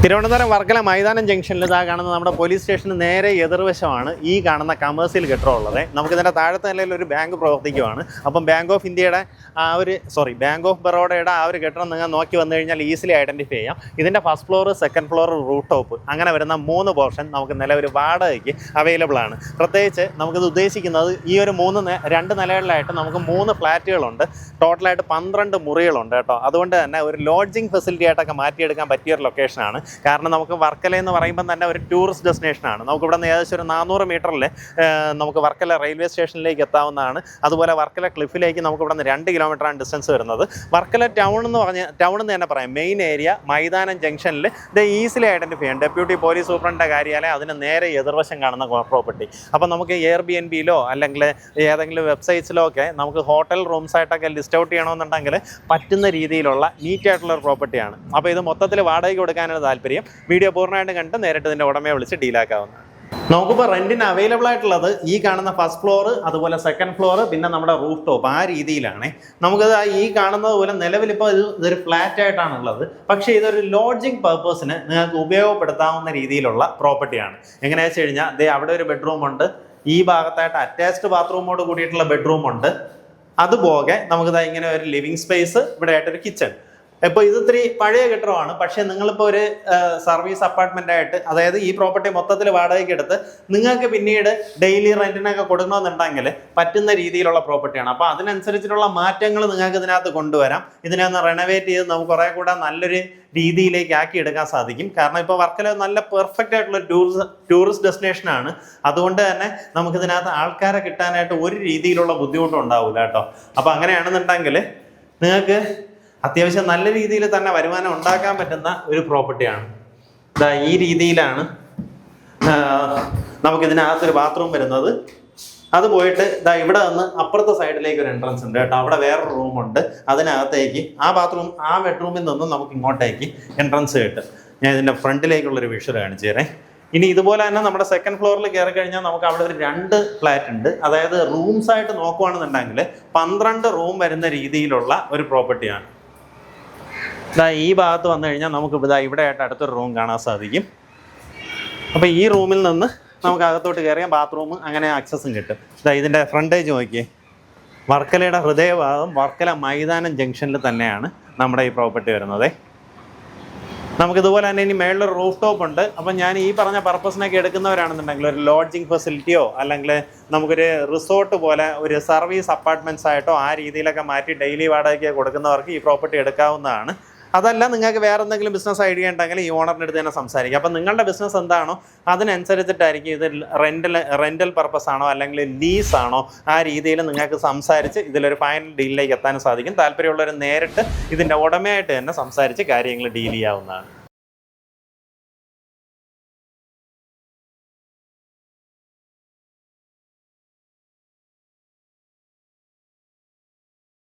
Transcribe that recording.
തിരുവനന്തപുരം വർക്കല മൈതാനം ജംഗ്ഷനിൽ ഇതാ കാണുന്ന നമ്മുടെ പോലീസ് സ്റ്റേഷന് നേരെ എതിർവശമാണ് ഈ കാണുന്ന കമേഴ്സ്യൽ കെട്ടിടം ഉള്ളത്. നമുക്കിതിൻ്റെ താഴത്തെ നിലയിൽ ഒരു ബാങ്ക് പ്രവർത്തിക്കുകയാണ്. അപ്പം ബാങ്ക് ഓഫ് ഇന്ത്യയുടെ ബാങ്ക് ഓഫ് ബറോഡയുടെ ആ ഒരു കെട്ടിടം നിങ്ങൾ നോക്കി വന്നു കഴിഞ്ഞാൽ ഈസിലി ഐഡൻറ്റിഫൈ ചെയ്യാം. ഇതിൻ്റെ first floor, second floor, roof top അങ്ങനെ വരുന്ന 3 പോർഷൻ നമുക്ക് നിലവിൽ വാടകയ്ക്ക് അവൈലബിൾ ആണ്. പ്രത്യേകിച്ച് നമുക്കിത് ഉദ്ദേശിക്കുന്നത് ഈ ഒരു 2 നിലകളിലായിട്ട് നമുക്ക് 3 ഫ്ലാറ്റുകളുണ്ട്. ടോട്ടലായിട്ട് 12 മുറികളുണ്ട് കേട്ടോ. അതുകൊണ്ട് തന്നെ ഒരു ലോഡ്ജിങ് ഫെസിലിറ്റി ആയിട്ടൊക്കെ മാറ്റിയെടുക്കാൻ പറ്റിയ ഒരു ലൊക്കേഷനാണ്. കാരണം നമുക്ക് വർക്കല എന്ന് പറയുമ്പോൾ തന്നെ ഒരു ടൂറിസ്റ്റ് ഡെസ്റ്റിനേഷനാണ്. നമുക്ക് ഇവിടെ നിന്ന് ഏകദേശം ഒരു 400 മീറ്ററിൽ നമുക്ക് വർക്കല റെയിൽവേ സ്റ്റേഷനിലേക്ക് എത്താവുന്നതാണ്. അതുപോലെ വർക്കല ക്ലിഫിലേക്ക് നമുക്ക് ഇവിടെ നിന്ന് 2 കിലോമീറ്ററാണ് ഡിസ്റ്റൻസ് വരുന്നത്. വർക്കല ടൗൺ എന്ന് തന്നെ പറയാം. മെയിൻ ഏരിയ മൈതാനം ജംഗ്ഷനിൽ ഇത് ഈസിലി ഐഡൻറ്റിഫൈ ചെയ്യാം. ഡെപ്യൂട്ടി പോലീസ് സൂപ്രണ്ടിൻ്റെ കാര്യാലയം അതിന് നേരെ എതിർവശം കാണുന്ന പ്രോപ്പർട്ടി. അപ്പോൾ നമുക്ക് എയർബിഎൻബിയിലോ അല്ലെങ്കിൽ ഏതെങ്കിലും വെബ്സൈറ്റ്സിലോ ഒക്കെ നമുക്ക് ഹോട്ടൽ റൂംസ് ആയിട്ടൊക്കെ ലിസ്റ്റ് ഔട്ട് ചെയ്യണമെന്നുണ്ടെങ്കിൽ പറ്റുന്ന രീതിയിലുള്ള നീറ്റായിട്ടുള്ള ഒരു പ്രോപ്പർട്ടിയാണ്. അപ്പോൾ ഇത് മൊത്തത്തിൽ വാടകയ്ക്ക് കൊടുക്കാനാണ് താല്പര്യം. വീഡിയോ പൂർണ്ണമായിട്ട് കണ്ട് നേരിട്ട് ഇതിൻ്റെ ഉടമയെ വിളിച്ച് ഡീലാക്കാവുന്നതാണ്. നമുക്കിപ്പോൾ റെൻറ്റിന് അവൈലബിൾ ആയിട്ടുള്ളത് ഈ കാണുന്ന ഫസ്റ്റ് ഫ്ലോർ, അതുപോലെ സെക്കൻഡ് ഫ്ലോർ, പിന്നെ നമ്മുടെ റൂഫ് ടോപ്പ് ആ രീതിയിലാണ്. നമുക്കത് ഈ കാണുന്നത് പോലെ നിലവിലിപ്പോൾ ഇതൊരു ഫ്ലാറ്റ് ആയിട്ടാണുള്ളത്. പക്ഷേ ഇതൊരു ലോഡ്ജിങ് പർപ്പസിന് നിങ്ങൾക്ക് ഉപയോഗപ്പെടുത്താവുന്ന രീതിയിലുള്ള പ്രോപ്പർട്ടിയാണ്. എങ്ങനെയാണെന്ന് വെച്ച് കഴിഞ്ഞാൽ അവിടെ ഒരു ബെഡ്റൂമുണ്ട്, ഈ ഭാഗത്തായിട്ട് അറ്റാച്ച്ഡ് ബാത്റൂമോട് കൂടിയിട്ടുള്ള ബെഡ്റൂമുണ്ട്. അതുപോലെ നമുക്കിതാ ഇങ്ങനെ ഒരു ലിവിങ് സ്പേസ്, ഇവിടെ ആയിട്ടൊരു കിച്ചൺ. ഇപ്പോൾ ഇത് ഇത്തിരി പഴയ കെട്ടിടമാണ്. പക്ഷേ നിങ്ങളിപ്പോൾ ഒരു സർവീസ് അപ്പാർട്ട്മെൻ്റ് ആയിട്ട്, അതായത് ഈ പ്രോപ്പർട്ടി മൊത്തത്തിൽ വാടകയ്ക്ക് എടുത്ത് നിങ്ങൾക്ക് പിന്നീട് ഡെയിലി റെൻറ്റിനൊക്കെ കൊടുക്കണമെന്നുണ്ടെങ്കിൽ പറ്റുന്ന രീതിയിലുള്ള പ്രോപ്പർട്ടിയാണ്. അപ്പോൾ അതിനനുസരിച്ചിട്ടുള്ള മാറ്റങ്ങൾ നിങ്ങൾക്ക് ഇതിനകത്ത് കൊണ്ടുവരാം. ഇതിനെ ഒന്ന് റെനോവേറ്റ് ചെയ്ത് നമുക്ക് കുറേ കൂടെ നല്ലൊരു രീതിയിലേക്ക് ആക്കി എടുക്കാൻ സാധിക്കും. കാരണം ഇപ്പോൾ വർക്കല നല്ല പെർഫെക്റ്റ് ആയിട്ടുള്ള ടൂറിസ്റ്റ് ഡെസ്റ്റിനേഷനാണ്. അതുകൊണ്ട് തന്നെ നമുക്കിതിനകത്ത് ആൾക്കാരെ കിട്ടാനായിട്ട് ഒരു രീതിയിലുള്ള ബുദ്ധിമുട്ടും ഉണ്ടാവില്ല കേട്ടോ. അപ്പോൾ അങ്ങനെയാണെന്നുണ്ടെങ്കിൽ നിങ്ങൾക്ക് അത്യാവശ്യം നല്ല രീതിയിൽ തന്നെ വരുമാനം ഉണ്ടാക്കാൻ പറ്റുന്ന ഒരു പ്രോപ്പർട്ടിയാണ്. ഇതാ ഈ രീതിയിലാണ് നമുക്കിതിനകത്തൊരു ബാത്റൂം വരുന്നത്. അത് പോയിട്ട് ഇതാ ഇവിടെ നിന്ന് അപ്പുറത്തെ സൈഡിലേക്ക് ഒരു എൻട്രൻസ് ഉണ്ട് കേട്ടോ. അവിടെ വേറൊരു റൂമുണ്ട്. അതിനകത്തേക്ക് ആ ബെഡ്റൂമിൽ നിന്നും നമുക്ക് ഇങ്ങോട്ടേക്ക് എൻട്രൻസ് കിട്ടും. ഞാൻ ഇതിൻ്റെ ഫ്രണ്ടിലേക്കുള്ളൊരു വിഷ്വൽ കാണിച്ചു തരാം. ഇനി ഇതുപോലെ തന്നെ നമ്മുടെ സെക്കൻഡ് ഫ്ലോറിൽ കയറി കഴിഞ്ഞാൽ നമുക്ക് അവിടെ ഒരു 2 ഫ്ലാറ്റ് ഉണ്ട്. അതായത് റൂംസ് ആയിട്ട് നോക്കുകയാണെന്നുണ്ടെങ്കിൽ 12 റൂം വരുന്ന രീതിയിലുള്ള ഒരു പ്രോപ്പർട്ടിയാണ്. ഇതാ ഈ ഭാഗത്ത് വന്നു കഴിഞ്ഞാൽ നമുക്ക് ഇവിടെ ആയിട്ട് അടുത്തൊരു റൂം കാണാൻ സാധിക്കും. അപ്പോൾ ഈ റൂമിൽ നിന്ന് നമുക്ക് അകത്തോട്ട് കയറിയാൽ ബാത്റൂം അങ്ങനെ ആക്സസും കിട്ടും. ഇതാ ഇതിൻ്റെ ഫ്രണ്ടേജ് നോക്കിയേ. വർക്കലയുടെ ഹൃദയഭാഗം വർക്കല മൈതാനം ജംഗ്ഷനിൽ തന്നെയാണ് നമ്മുടെ ഈ പ്രോപ്പർട്ടി വരുന്നത്. നമുക്കിതുപോലെ തന്നെ ഇനി മേളിലൊരു റൂഫ് ടോപ്പ് ഉണ്ട്. അപ്പം ഞാൻ ഈ പറഞ്ഞ പർപ്പസിനൊക്കെ എടുക്കുന്നവരാണെന്നുണ്ടെങ്കിൽ ഒരു ലോഡ്ജിങ് ഫെസിലിറ്റിയോ അല്ലെങ്കിൽ നമുക്കൊരു റിസോർട്ട് പോലെ ഒരു സർവീസ് അപ്പാർട്ട്മെൻറ്റ്സ് ആയിട്ടോ ആ രീതിയിലൊക്കെ മാറ്റി ഡെയിലി വാടകയ്ക്ക് കൊടുക്കുന്നവർക്ക് ഈ പ്രോപ്പർട്ടി എടുക്കാവുന്നതാണ്. അതല്ല നിങ്ങൾക്ക് വേറെ എന്തെങ്കിലും ബിസിനസ് ഐഡിയ ഉണ്ടെങ്കിൽ ഈ ഓണറിൻ്റെ അടുത്ത് തന്നെ സംസാരിക്കുക. അപ്പം നിങ്ങളുടെ ബിസിനസ് എന്താണോ അതിനനുസരിച്ചിട്ടായിരിക്കും ഇത് റെൻ്റൽ പർപ്പസ് ആണോ അല്ലെങ്കിൽ ലീസ് ആണോ ആ രീതിയിൽ നിങ്ങൾക്ക് സംസാരിച്ച് ഇതിലൊരു ഫൈനൽ ഡീലിലേക്ക് എത്താനും സാധിക്കും. താല്പര്യമുള്ളവർ നേരിട്ട് ഇതിൻ്റെ ഉടമയായിട്ട് തന്നെ സംസാരിച്ച് കാര്യങ്ങൾ ഡീൽ ചെയ്യാവുന്നതാണ്.